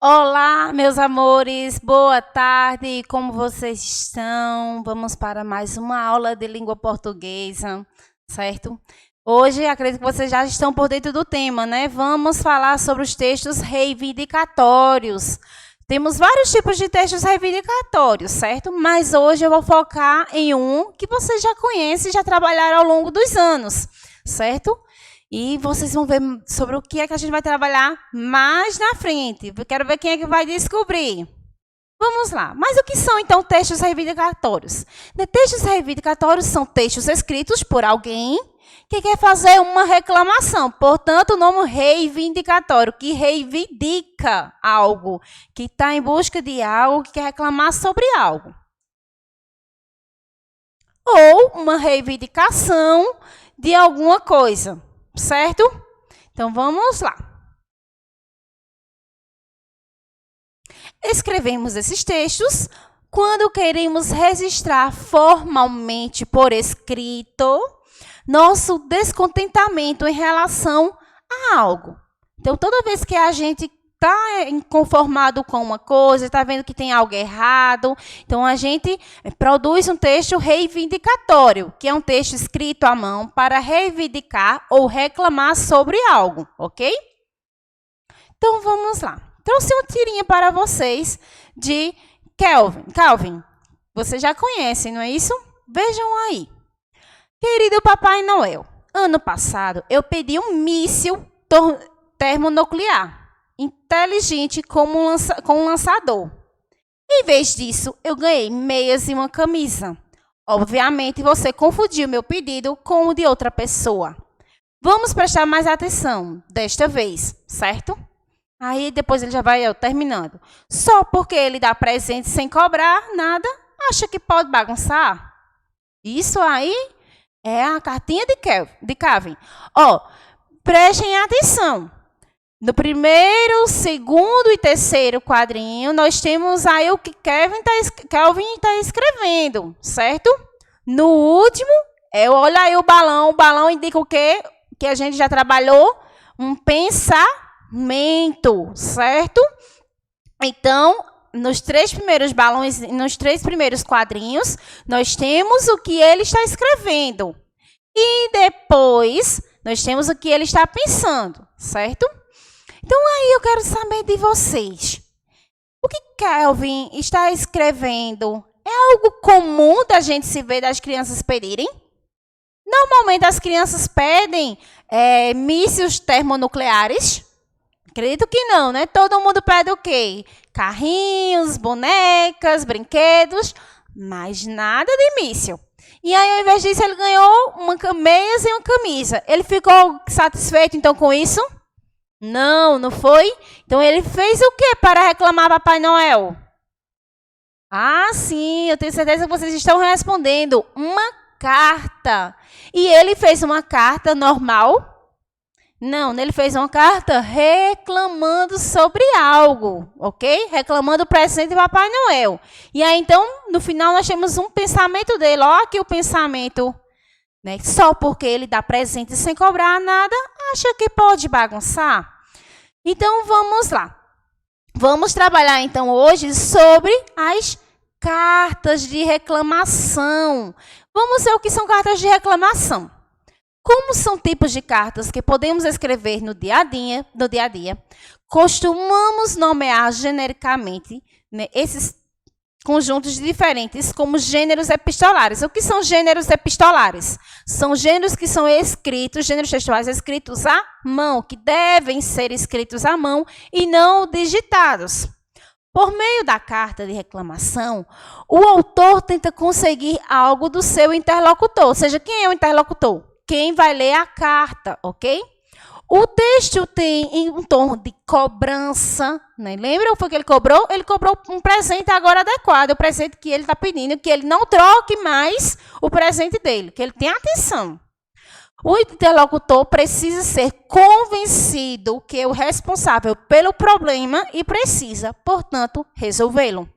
Olá, meus amores, boa tarde, como vocês estão? Vamos para mais uma aula de língua portuguesa, certo? Hoje, acredito que vocês já estão por dentro do tema, né? Vamos falar sobre os textos reivindicatórios. Temos vários tipos de textos reivindicatórios, certo? Mas hoje eu vou focar em um que vocês já conhecem e já trabalharam ao longo dos anos, certo? E vocês vão ver sobre o que é que a gente vai trabalhar mais na frente. Eu quero ver quem é que vai descobrir. Vamos lá. Mas o que são, então, textos reivindicatórios? Textos reivindicatórios são textos escritos por alguém que quer fazer uma reclamação. Portanto, o nome reivindicatório, que reivindica algo, que está em busca de algo, que quer reclamar sobre algo. Ou uma reivindicação de alguma coisa. Certo? Então, vamos lá. Escrevemos esses textos quando queremos registrar formalmente por escrito nosso descontentamento em relação a algo. Então, toda vez que a gente está inconformado com uma coisa, está vendo que tem algo errado, então a gente produz um texto reivindicatório, que é um texto escrito à mão para reivindicar ou reclamar sobre algo, ok? Então, vamos lá. Trouxe uma tirinha para vocês de Kelvin. Vocês já conhecem, não é isso? Vejam aí. Querido Papai Noel, ano passado eu pedi um míssil termonuclear inteligente como um lançador. Em vez disso, eu ganhei meias e uma camisa. Obviamente, você confundiu meu pedido com o de outra pessoa. Vamos prestar mais atenção desta vez, certo? Aí, depois ele já vai terminando. Só porque ele dá presente sem cobrar nada, acha que pode bagunçar? Isso aí é a cartinha de Kelvin. Prestem atenção. No primeiro, segundo e terceiro quadrinho, nós temos aí o que Kelvin está escrevendo, certo? No último, olha aí o balão indica o quê? Que a gente já trabalhou, um pensamento, certo? Então, nos três primeiros balões, nos três primeiros quadrinhos, nós temos o que ele está escrevendo. E depois, nós temos o que ele está pensando, certo? Então, aí eu quero saber de vocês. O que Kelvin está escrevendo é algo comum da gente se ver das crianças pedirem? Normalmente, as crianças pedem mísseis termonucleares. Acredito que não, né? Todo mundo pede o quê? Carrinhos, bonecas, brinquedos, mas nada de míssil. E aí, ao invés disso, ele ganhou meias e uma camisa. Ele ficou satisfeito, então, com isso? Não foi? Então, ele fez o quê para reclamar Papai Noel? Ah, sim, eu tenho certeza que vocês estão respondendo. Uma carta. E ele fez uma carta normal? Não, ele fez uma carta reclamando sobre algo, ok? Reclamando o presente de Papai Noel. E aí, então, no final, nós temos um pensamento dele. Olha aqui o pensamento. Né? Só porque ele dá presente sem cobrar nada, acha que pode bagunçar? Então, vamos lá. Vamos trabalhar, então, hoje sobre as cartas de reclamação. Vamos ver o que são cartas de reclamação. Como são tipos de cartas que podemos escrever no dia a dia, costumamos nomear genericamente, né, esses conjuntos diferentes como gêneros epistolares. O que são gêneros epistolares? São gêneros que são escritos, gêneros textuais escritos à mão, que devem ser escritos à mão e não digitados. Por meio da carta de reclamação, o autor tenta conseguir algo do seu interlocutor. Ou seja, quem é o interlocutor? Quem vai ler a carta, ok? O texto tem um tom de cobrança, né? Lembra o que ele cobrou? Ele cobrou um presente agora adequado, o presente que ele está pedindo, que ele não troque mais o presente dele, que ele tenha atenção. O interlocutor precisa ser convencido que é o responsável pelo problema e precisa, portanto, resolvê-lo.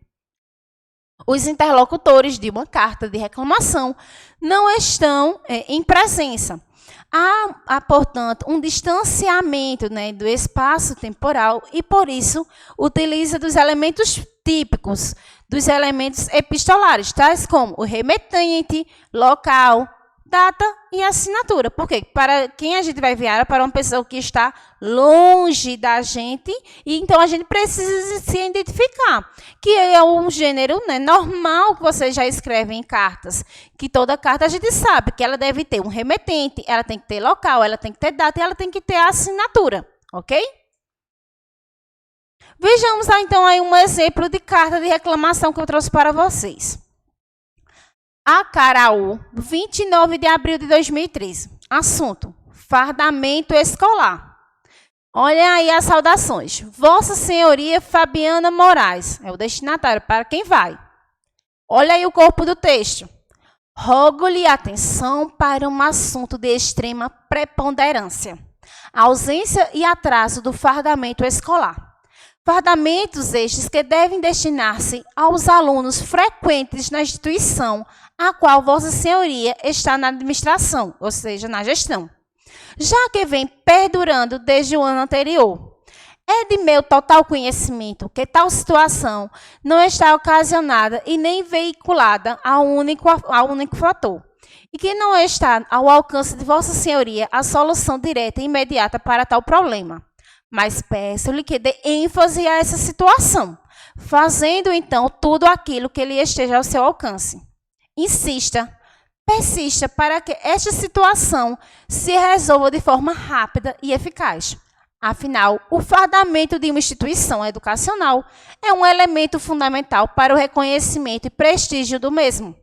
Os interlocutores de uma carta de reclamação não estão em presença. Portanto, um distanciamento, né, do espaço temporal e, por isso, utiliza dos elementos típicos, dos elementos epistolares, tais como o remetente, local, data e assinatura. Por quê? Para quem a gente vai enviar? Para uma pessoa que está longe da gente, e então a gente precisa se identificar, que é um gênero, né, normal que vocês já escrevem em cartas, que toda carta a gente sabe que ela deve ter um remetente, ela tem que ter local, ela tem que ter data e ela tem que ter assinatura, ok? Vejamos então aí um exemplo de carta de reclamação que eu trouxe para vocês. Acaraú, 29 de abril de 2013. Assunto: fardamento escolar. Olha aí as saudações. Vossa Senhoria Fabiana Moraes. É o destinatário, para quem vai. Olha aí o corpo do texto. Rogo-lhe atenção para um assunto de extrema preponderância. Ausência e atraso do fardamento escolar. Fardamentos estes que devem destinar-se aos alunos frequentes na instituição a qual Vossa Senhoria está na administração, ou seja, na gestão, já que vem perdurando desde o ano anterior. É de meu total conhecimento que tal situação não está ocasionada e nem veiculada ao único fator, e que não está ao alcance de Vossa Senhoria a solução direta e imediata para tal problema. Mas peço-lhe que dê ênfase a essa situação, fazendo então tudo aquilo que lhe esteja ao seu alcance. Insista, persista para que esta situação se resolva de forma rápida e eficaz. Afinal, o fardamento de uma instituição educacional é um elemento fundamental para o reconhecimento e prestígio do mesmo.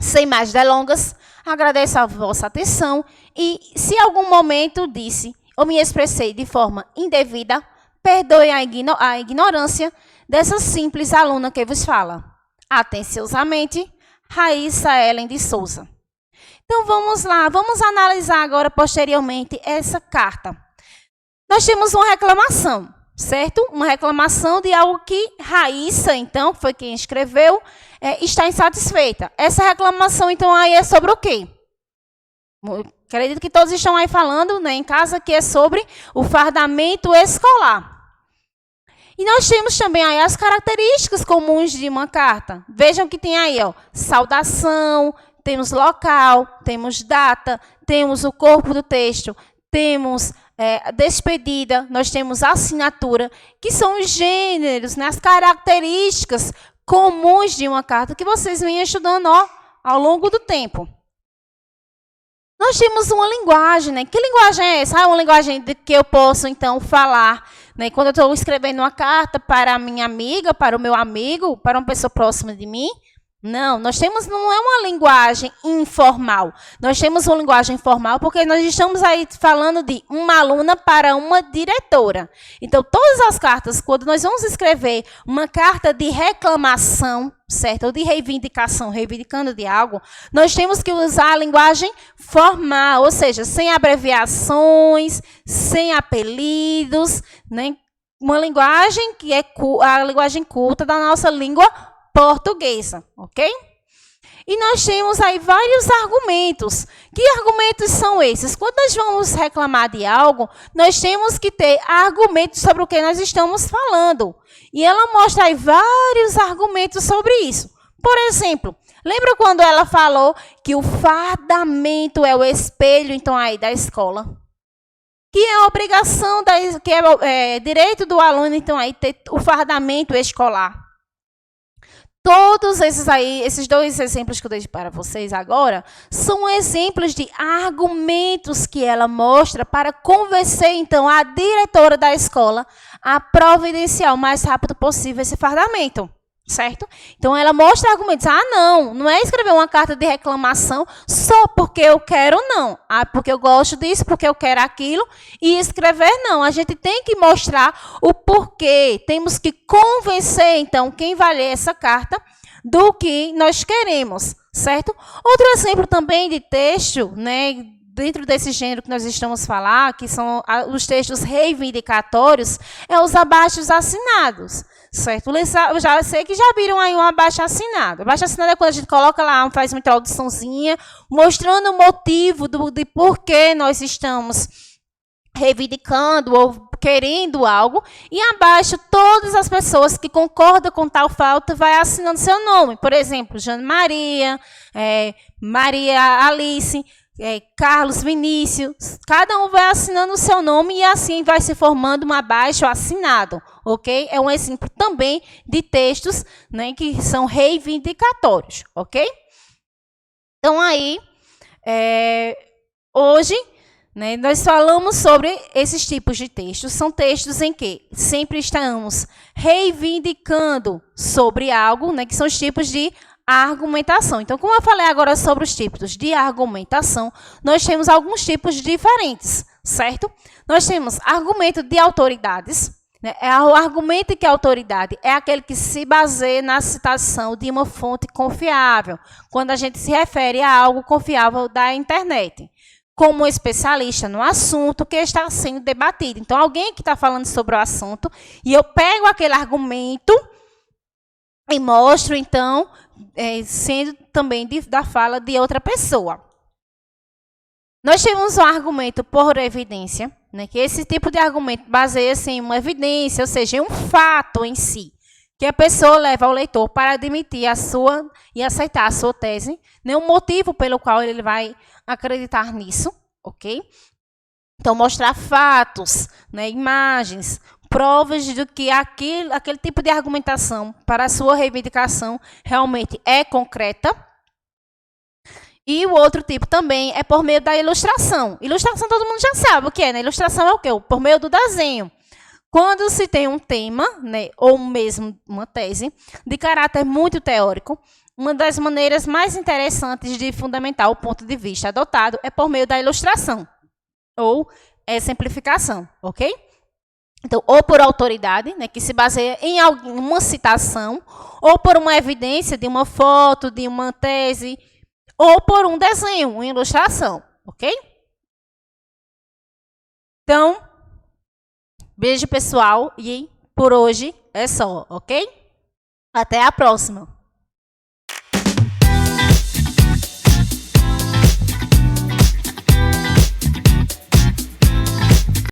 Sem mais delongas, agradeço a vossa atenção e, se em algum momento disse ou me expressei de forma indevida, perdoe a ignorância dessa simples aluna que vos fala. Atenciosamente, Raíssa Ellen de Souza. Então, vamos lá, vamos analisar agora, posteriormente, essa carta. Nós temos uma reclamação, certo? Uma reclamação de algo que Raíssa, então, que foi quem escreveu, está insatisfeita. Essa reclamação, então, aí é sobre o quê? Acredito que todos estão aí falando, né, em casa, que é sobre o fardamento escolar. E nós temos também aí as características comuns de uma carta. Vejam que tem aí, ó, saudação, temos local, temos data, temos o corpo do texto, temos despedida, nós temos assinatura, que são os gêneros, né, as características comuns de uma carta que vocês vêm estudando, ó, ao longo do tempo. Nós temos uma linguagem, né? Que linguagem é essa? Uma linguagem de que eu posso, então, falar, né? Quando eu estou escrevendo uma carta para a minha amiga, para o meu amigo, para uma pessoa próxima de mim. Não, não é uma linguagem informal. Nós temos uma linguagem formal porque nós estamos aí falando de uma aluna para uma diretora. Então, todas as cartas, quando nós vamos escrever uma carta de reclamação, certo? Ou de reivindicação, reivindicando de algo, nós temos que usar a linguagem formal, ou seja, sem abreviações, sem apelidos, né? Uma linguagem que é a linguagem culta da nossa língua portuguesa, ok? E nós temos aí vários argumentos. Que argumentos são esses? Quando nós vamos reclamar de algo, nós temos que ter argumentos sobre o que nós estamos falando. E ela mostra aí vários argumentos sobre isso. Por exemplo, lembra quando ela falou que o fardamento é o espelho, então, aí da escola? Que é a obrigação, que é direito do aluno, então, aí ter o fardamento escolar. Todos esses dois exemplos que eu dei para vocês agora são exemplos de argumentos que ela mostra para convencer, então, a diretora da escola a providenciar o mais rápido possível esse fardamento, certo? Então, ela mostra argumentos. Não é escrever uma carta de reclamação só porque eu quero, não. Porque eu gosto disso, porque eu quero aquilo, e escrever, não. A gente tem que mostrar o porquê. Temos que convencer, então, quem vai ler essa carta do que nós queremos, certo? Outro exemplo também de texto, né, dentro desse gênero que nós estamos falando, que são os textos reivindicatórios, é os abaixo assinados, certo? Eu já sei que já viram aí um abaixo-assinado. Abaixo-assinado é quando a gente coloca lá, faz uma introduçãozinha, mostrando o motivo de por que nós estamos reivindicando ou querendo algo, e abaixo todas as pessoas que concordam com tal falta vai assinando seu nome. Por exemplo, Jane Maria, Maria Alice, Carlos Vinícius, cada um vai assinando o seu nome e assim vai se formando um abaixo assinado, ok? É um exemplo também de textos, né, que são reivindicatórios, ok? Então aí, hoje, né, nós falamos sobre esses tipos de textos. São textos em que sempre estamos reivindicando sobre algo, né, que são os tipos de argumentação. Então, como eu falei agora sobre os tipos de argumentação, nós temos alguns tipos diferentes, certo? Nós temos argumento de autoridades, né? O argumento que a autoridade é aquele que se baseia na citação de uma fonte confiável, quando a gente se refere a algo confiável da internet, como especialista no assunto que está sendo debatido. Então, alguém que está falando sobre o assunto, e eu pego aquele argumento e mostro, então, sendo também da fala de outra pessoa. Nós temos um argumento por evidência, né, que esse tipo de argumento baseia-se em uma evidência, ou seja, em um fato em si, que a pessoa leva o leitor para admitir a sua e aceitar a sua tese, né, um motivo pelo qual ele vai acreditar nisso, ok? Então, mostrar fatos, né, imagens, provas de que aquele tipo de argumentação para a sua reivindicação realmente é concreta. E o outro tipo também é por meio da ilustração. Ilustração todo mundo já sabe o que é, né? Ilustração é o quê? Por meio do desenho. Quando se tem um tema, né, ou mesmo uma tese, de caráter muito teórico, uma das maneiras mais interessantes de fundamentar o ponto de vista adotado é por meio da ilustração, ou exemplificação, ok? Então, ou por autoridade, né, que se baseia em alguma citação, ou por uma evidência de uma foto, de uma tese, ou por um desenho, uma ilustração, ok? Então, beijo, pessoal, e por hoje é só, ok? Até a próxima!